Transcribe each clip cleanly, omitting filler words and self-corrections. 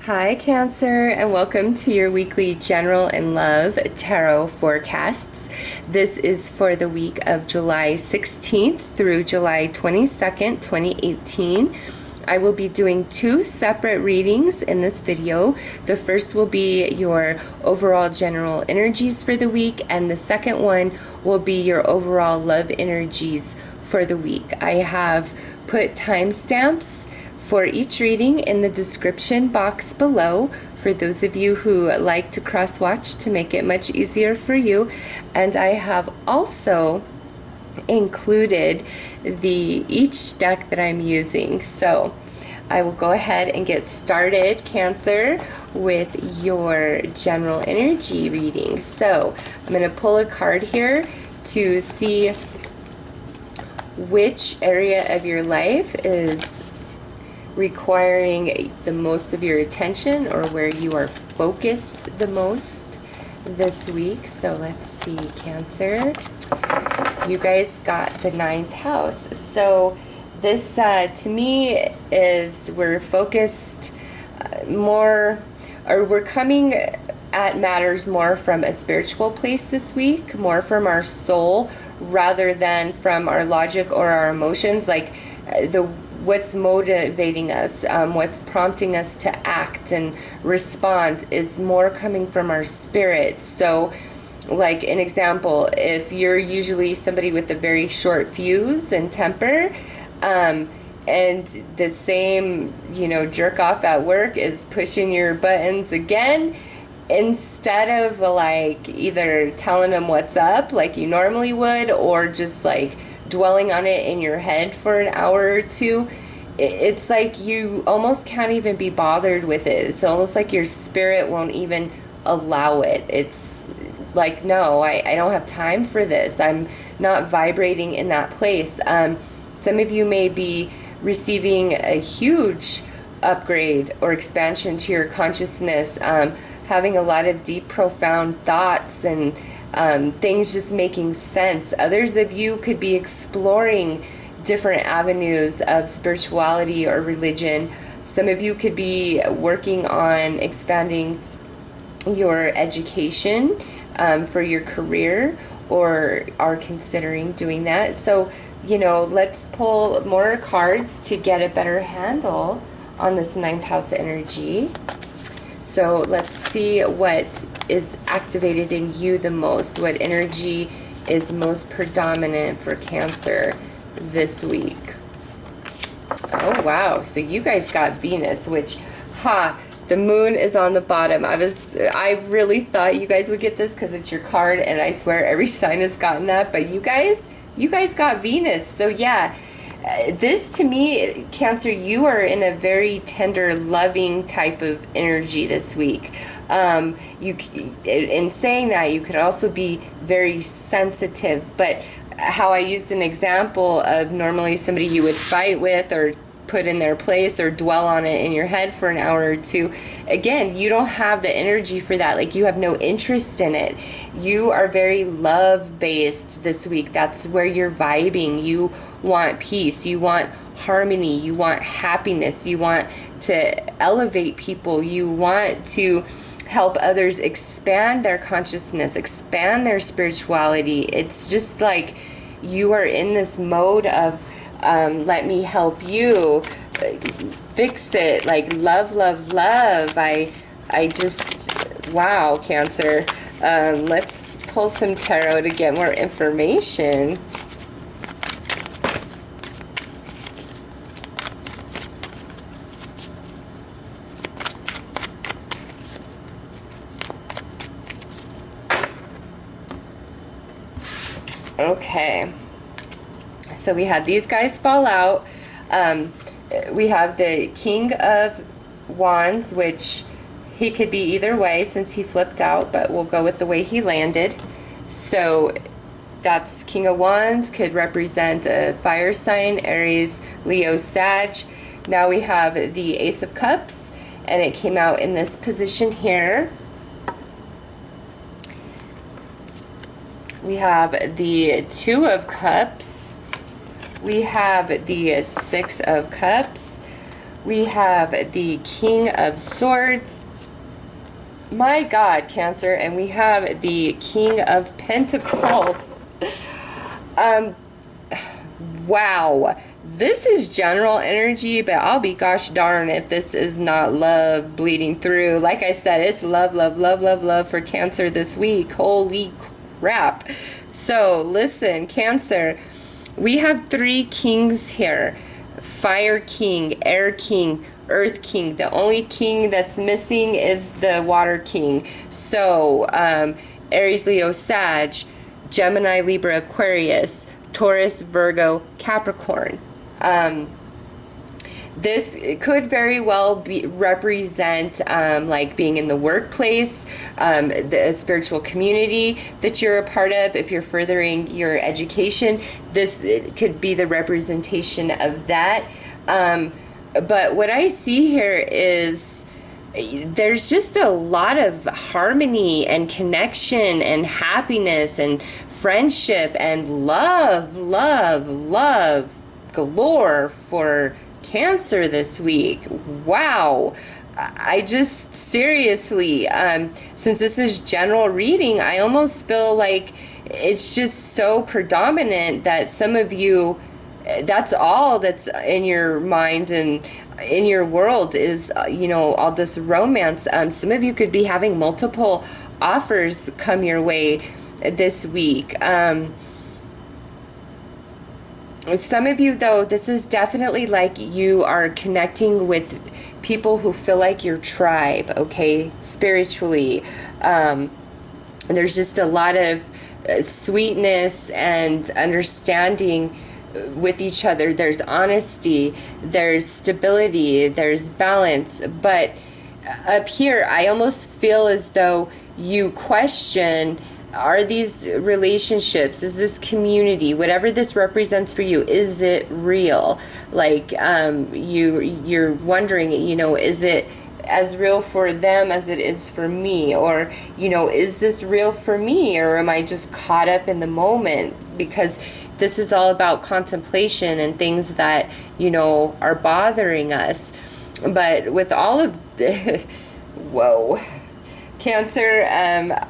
Hi Cancer, and welcome to your weekly general and love tarot forecasts. This is for the week of July 16th through July 22nd, 2018. I will be doing two separate readings in this video. The first will be your overall general energies for the week, and the second one will be your overall love energies for the week. I have put timestamps for each reading in the description box below for those of you who like to cross-watch to make it much easier for you. And I have also included each deck that I'm using. So I will go ahead and get started, Cancer, with your general energy reading. So I'm going to pull a card here to see which area of your life is requiring the most of your attention, or where you are focused the most this week. So let's see, Cancer. You guys got the 9th house. So this to me is we're focused more, or we're coming at matters more from a spiritual place this week, more from our soul rather than from our logic or our emotions. Like what's motivating us, what's prompting us to act and respond is more coming from our spirit. So like an example, if you're usually somebody with a very short fuse and temper, and the same, jerk off at work is pushing your buttons again, instead of like either telling them what's up like you normally would, or just like dwelling on it in your head for an hour or two, it's like you almost can't even be bothered with it. It's almost like your spirit won't even allow it. It's like, no, I don't have time for this. I'm not vibrating in that place. Some of you may be receiving a huge upgrade or expansion to your consciousness, having a lot of deep, profound thoughts and things just making sense. Others of you could be exploring different avenues of spirituality or religion. Some of you could be working on expanding your education for your career, or are considering doing that. So, let's pull more cards to get a better handle on this 9th house energy. So let's see what is activated in you the most, what energy is most predominant for Cancer this week. Oh wow, so you guys got Venus, which the moon is on the bottom. I really thought you guys would get this because it's your card, and I swear every sign has gotten that, but you guys got Venus. So yeah, this to me, Cancer, you are in a very tender, loving type of energy this week. In saying that, you could also be very sensitive, but how I used an example of normally somebody you would fight with or put in their place or dwell on it in your head for an hour or two. Again, you don't have the energy for that. Like, you have no interest in it. You are very love-based this week. That's where you're vibing. You want peace. You want harmony. You want happiness. You want to elevate people. You want to help others expand their consciousness, expand their spirituality. It's just like you are in this mode of let me help you fix it, like love, love, love. I just, wow, Cancer. Let's pull some tarot to get more information. Okay, so we had these guys fall out. We have the King of Wands, which he could be either way since he flipped out, but we'll go with the way he landed. So that's King of Wands, could represent a fire sign, Aries, Leo, Sag. Now we have the Ace of Cups, and it came out in this position here. We have the Two of Cups. We have the Six of Cups. We have the King of Swords. My God, Cancer. And we have the King of Pentacles. Wow. This is general energy, but I'll be gosh darn if this is not love bleeding through. Like I said, it's love, love, love, love, love for Cancer this week. Holy crap. So, listen, Cancer, we have 3 kings here. Fire King, Air King, Earth King. The only king that's missing is the Water King. So, Aries, Leo, Sag, Gemini, Libra, Aquarius, Taurus, Virgo, Capricorn. This could very well represent like being in the workplace, the spiritual community that you're a part of. If you're furthering your education, this could be the representation of that. But what I see here is there's just a lot of harmony and connection and happiness and friendship and love, love, love galore for Cancer this week. Wow. I just seriously, since this is general reading, I almost feel like it's just so predominant that some of you, that's all that's in your mind and in your world is, you know, all this romance. Some of you could be having multiple offers come your way this week. Some of you, though, this is definitely like you are connecting with people who feel like your tribe, okay, spiritually. There's just a lot of sweetness and understanding with each other. There's honesty, there's stability, there's balance. But up here, I almost feel as though you question, are these relationships, is this community, whatever this represents for you, is it real? Like, you're wondering, you know, is it as real for them as it is for me? Or, you know, is this real for me? Or am I just caught up in the moment? Because this is all about contemplation and things that, you know, are bothering us. But with all of the, whoa. Cancer,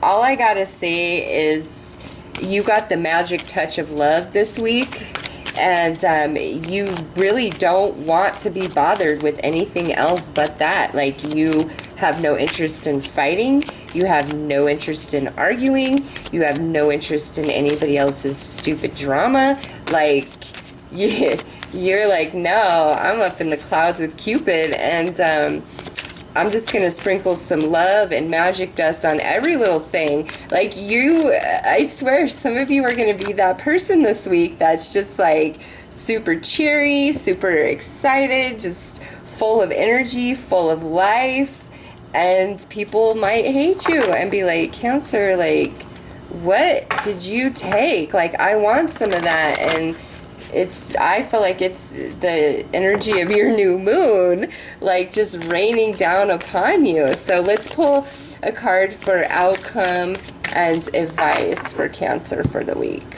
all I gotta say is you got the magic touch of love this week, and you really don't want to be bothered with anything else but that. Like, you have no interest in fighting, you have no interest in arguing, you have no interest in anybody else's stupid drama. Like, you're like, no, I'm up in the clouds with Cupid, and I'm just going to sprinkle some love and magic dust on every little thing. Like, I swear, some of you are going to be that person this week that's just like super cheery, super excited, just full of energy, full of life. And people might hate you and be like, Cancer, like, what did you take? Like, I want some of that. And I feel like it's the energy of your new moon, like, just raining down upon you. So let's pull a card for outcome and advice for Cancer for the week.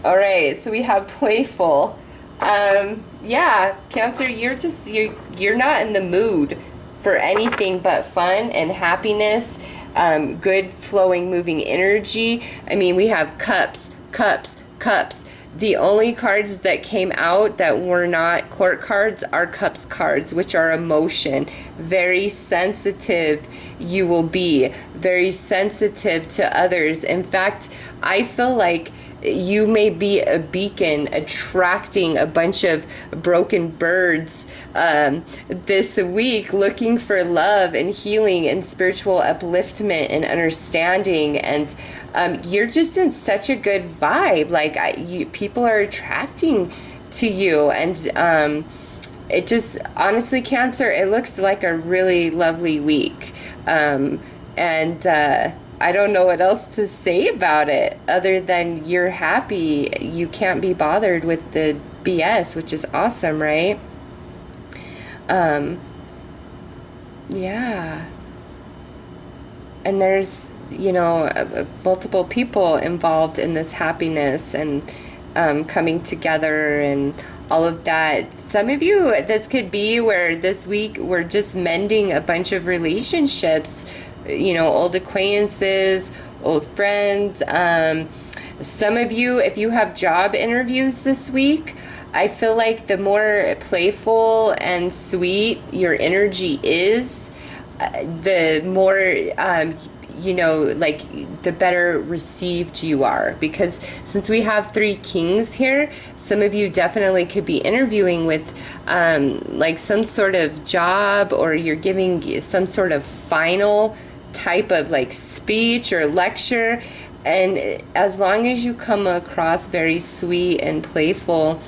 All right, so we have playful. Yeah, Cancer, you're not in the mood for anything but fun and happiness, good flowing, moving energy. I mean, we have cups, cups, cups. The only cards that came out that were not court cards are cups cards, which are emotion. Very sensitive you will be. Very sensitive to others. In fact, I feel like you may be a beacon attracting a bunch of broken birds this week, looking for love and healing and spiritual upliftment and understanding. And you're just in such a good vibe. Like, people are attracting to you, and it just, honestly, Cancer, it looks like a really lovely week. I don't know what else to say about it other than you're happy. You can't be bothered with the BS, which is awesome, right? Yeah. And there's, you know, multiple people involved in this happiness, and coming together and all of that. Some of you, this could be where this week we're just mending a bunch of relationships, you know, old acquaintances, old friends. Some of you, if you have job interviews this week, I feel like the more playful and sweet your energy is, the more, you know, like the better received you are. Because since we have 3 kings here, some of you definitely could be interviewing with like some sort of job, or you're giving some sort of final type of like speech or lecture. And as long as you come across very sweet and playful,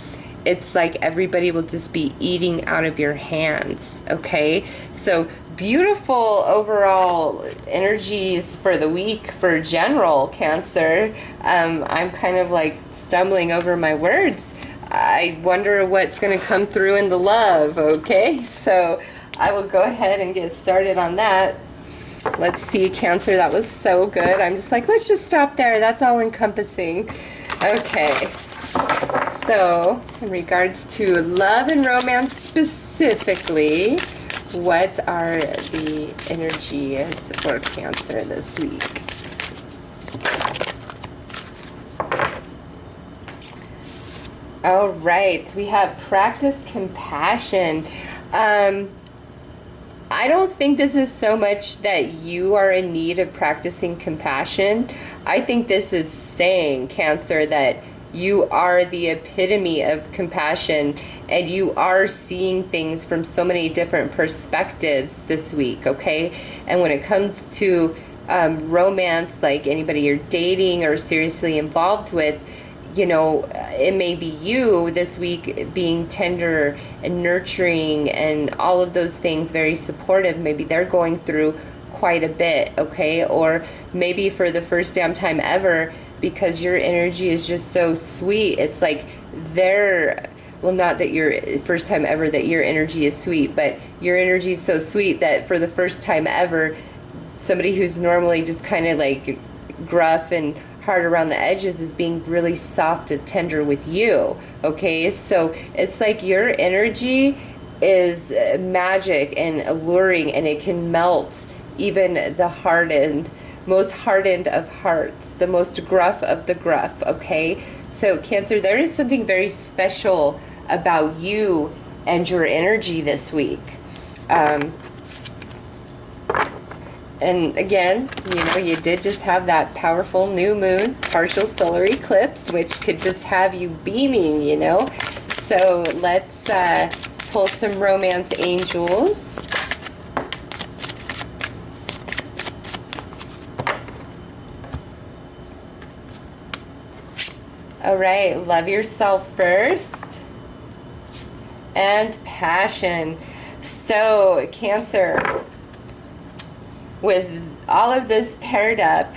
it's like everybody will just be eating out of your hands, okay? So beautiful overall energies for the week for general Cancer. I'm kind of like stumbling over my words. I wonder what's going to come through in the love, okay? So I will go ahead and get started on that. Let's see, Cancer, that was so good. I'm just like, let's just stop there. That's all encompassing. Okay. So, in regards to love and romance specifically, what are the energies for Cancer this week? All right, we have practice compassion. I don't think this is so much that you are in need of practicing compassion. I think this is saying, Cancer, that you are the epitome of compassion, and you are seeing things from so many different perspectives this week, okay? And when it comes to romance, like anybody you're dating or seriously involved with, you know, it may be you this week being tender and nurturing and all of those things, very supportive. Maybe they're going through quite a bit, okay? Or maybe for the first damn time ever, because your energy is just so sweet, it's like they're, well, not that your first time ever that your energy is sweet, but your energy is so sweet that for the first time ever, somebody who's normally just kind of like gruff and hard around the edges is being really soft and tender with you, okay? So it's like your energy is magic and alluring, and it can melt even the hardened, most hardened of hearts, the most gruff of the gruff, okay? So Cancer, there is something very special about you and your energy this week. And again, you know, you did just have that powerful new moon, partial solar eclipse, which could just have you beaming, you know. So let's pull some romance angels. All right, love yourself first. And passion. So, Cancer, with all of this paired up,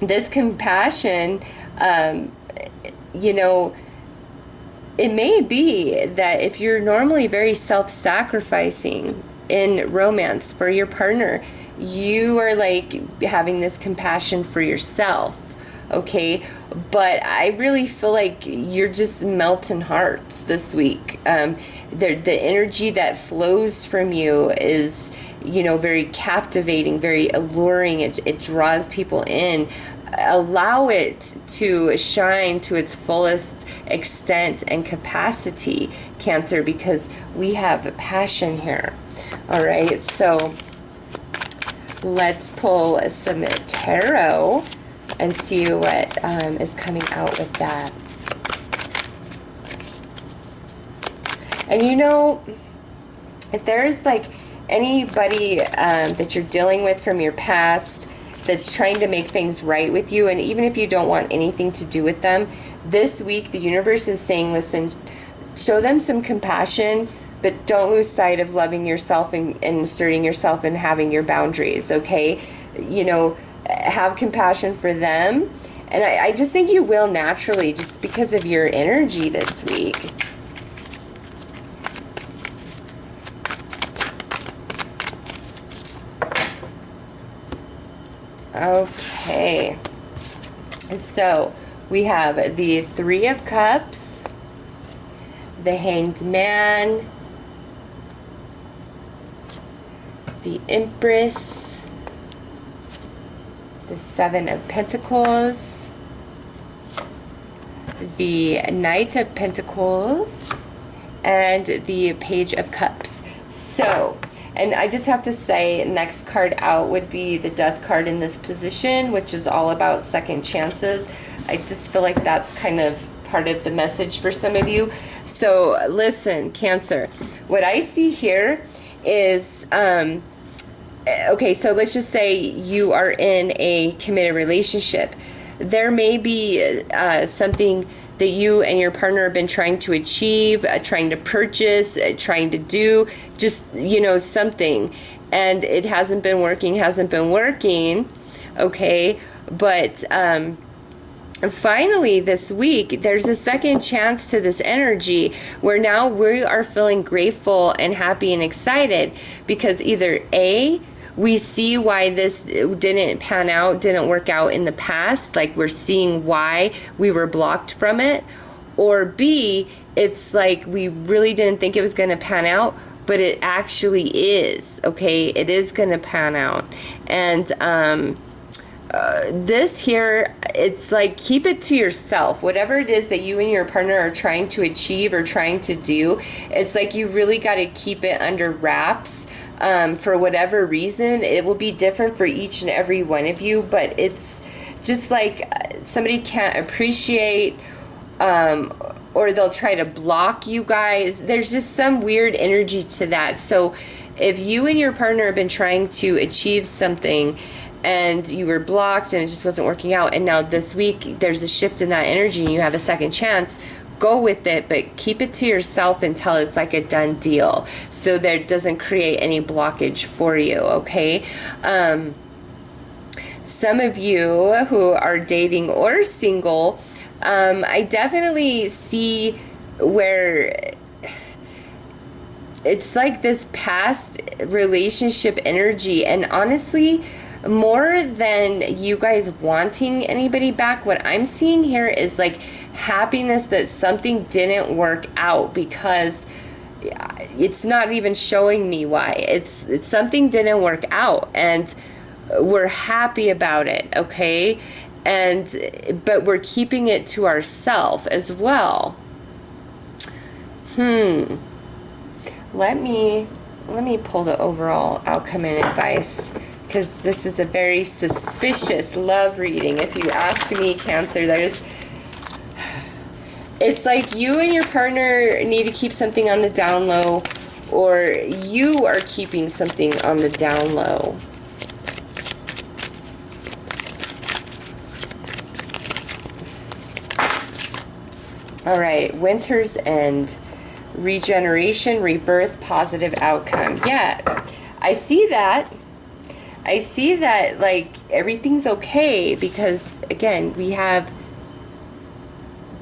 this compassion, you know, it may be that if you're normally very self-sacrificing in romance for your partner, you are like having this compassion for yourself, okay? But I really feel like you're just melting hearts this week. The energy that flows from you is, you know, very captivating, very alluring. It draws people in. Allow it to shine to its fullest extent and capacity, Cancer, because we have passion here. All right, so let's pull some tarot and see what is coming out with that. And you know, if there's like anybody that you're dealing with from your past that's trying to make things right with you, and even if you don't want anything to do with them, this week the universe is saying, listen, show them some compassion, but don't lose sight of loving yourself and asserting yourself and having your boundaries, okay? You know, have compassion for them. And I just think you will naturally, just because of your energy this week. Okay. So We have the Three of Cups, the Hanged Man, the Empress, the Seven of Pentacles, the Knight of Pentacles, and the Page of Cups. So, and I just have to say, next card out would be the Death card in this position, which is all about second chances. I just feel like that's kind of part of the message for some of you. So listen, Cancer, what I see here is, okay, so let's just say you are in a committed relationship. There may be something that you and your partner have been trying to achieve, trying to purchase, trying to do, just, you know, something. And it hasn't been working, okay? But finally this week, there's a second chance to this energy where now we are feeling grateful and happy and excited because either A, we see why this didn't pan out, didn't work out in the past, like we're seeing why we were blocked from it, or B, it's like we really didn't think it was going to pan out, but it actually is, okay? It is going to pan out. And this here, it's like, keep it to yourself. Whatever it is that you and your partner are trying to achieve or trying to do, it's like you really got to keep it under wraps. For whatever reason, it will be different for each and every one of you, but it's just like somebody can't appreciate, or they'll try to block you guys. There's just some weird energy to that. So if you and your partner have been trying to achieve something and you were blocked and it just wasn't working out, and now this week there's a shift in that energy and you have a second chance, go with it, but keep it to yourself until it's like a done deal, so that it doesn't create any blockage for you, okay? Some of you who are dating or single, I definitely see where it's like this past relationship energy, and honestly, more than you guys wanting anybody back, what I'm seeing here is like happiness that something didn't work out, because it's not even showing me why. It's something didn't work out and we're happy about it, okay? But we're keeping it to ourselves as well. Let me pull the overall outcome and advice, because this is a very suspicious love reading. If you ask me, Cancer, it's like you and your partner need to keep something on the down low, or you are keeping something on the down low. All right, Winter's End. Regeneration, rebirth, positive outcome. Yeah, I see that. I see that, like, everything's okay, because again, we have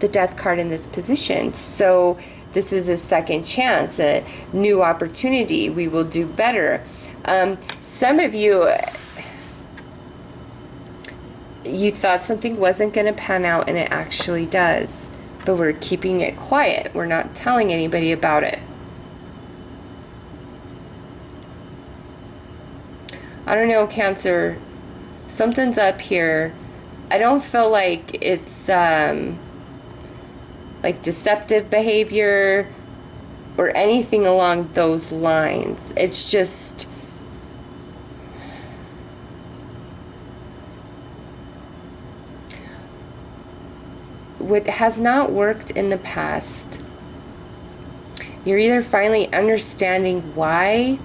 the Death card in this position. So this is a second chance, a new opportunity. We will do better. Some of you, you thought something wasn't going to pan out, and it actually does. But we're keeping it quiet. We're not telling anybody about it. I don't know, Cancer. Something's up here. I don't feel like it's like deceptive behavior or anything along those lines. It's just what has not worked in the past. You're either finally understanding why,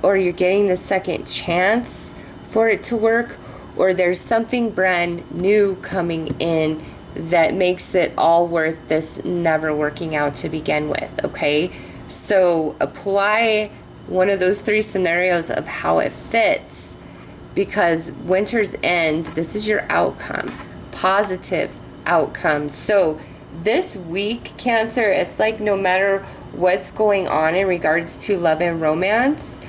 or you're getting the second chance for it to work, or there's something brand new coming in that makes it all worth this never working out to begin with, okay? So apply one of those three scenarios of how it fits, because Winter's End, this is your outcome, positive outcome. So this week, Cancer, it's like no matter what's going on in regards to love and romance,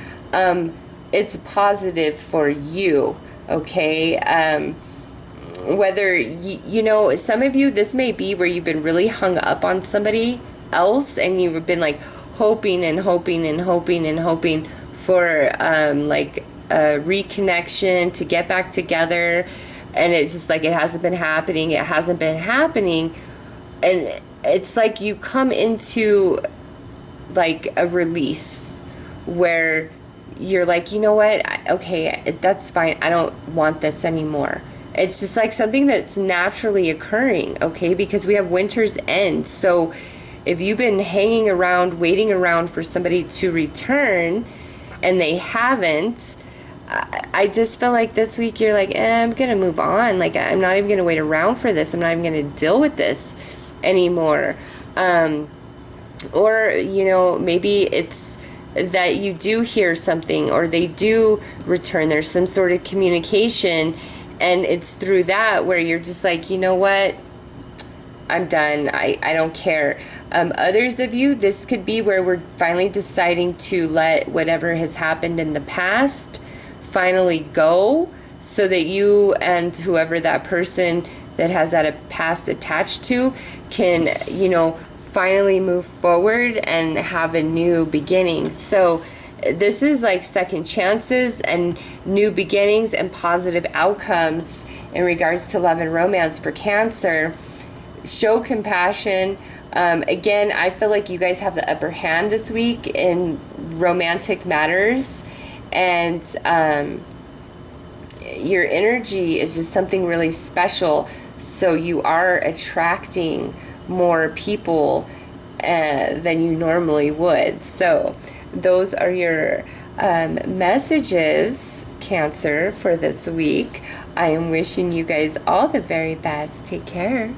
it's positive for you, okay? whether you know, some of you, this may be where you've been really hung up on somebody else, and you've been like hoping and hoping and hoping and hoping for like a reconnection, to get back together, and it's just like it hasn't been happening. It hasn't been happening, and it's like you come into like a release where you're like, you know what, okay, that's fine, I don't want this anymore. It's just like something that's naturally occurring, okay, because we have winter's end. So if you've been hanging around, waiting around for somebody to return and they haven't, I just feel like this week you're like, I'm gonna move on. Like, I'm not even gonna wait around for this. I'm not even gonna deal with this anymore. Or, you know, maybe it's that you do hear something, or they do return. There's some sort of communication, and it's through that where you're just like, you know what, I'm done. I don't care. Others of you, this could be where we're finally deciding to let whatever has happened in the past finally go, so that you and whoever that person that has that past attached to can, you know, finally move forward and have a new beginning. So this is like second chances and new beginnings and positive outcomes in regards to love and romance for Cancer. Show compassion. Again, I feel like you guys have the upper hand this week in romantic matters, and your energy is just something really special. So you are attracting more people than you normally would. So those are your messages, Cancer, for this week. I am wishing you guys all the very best. Take care.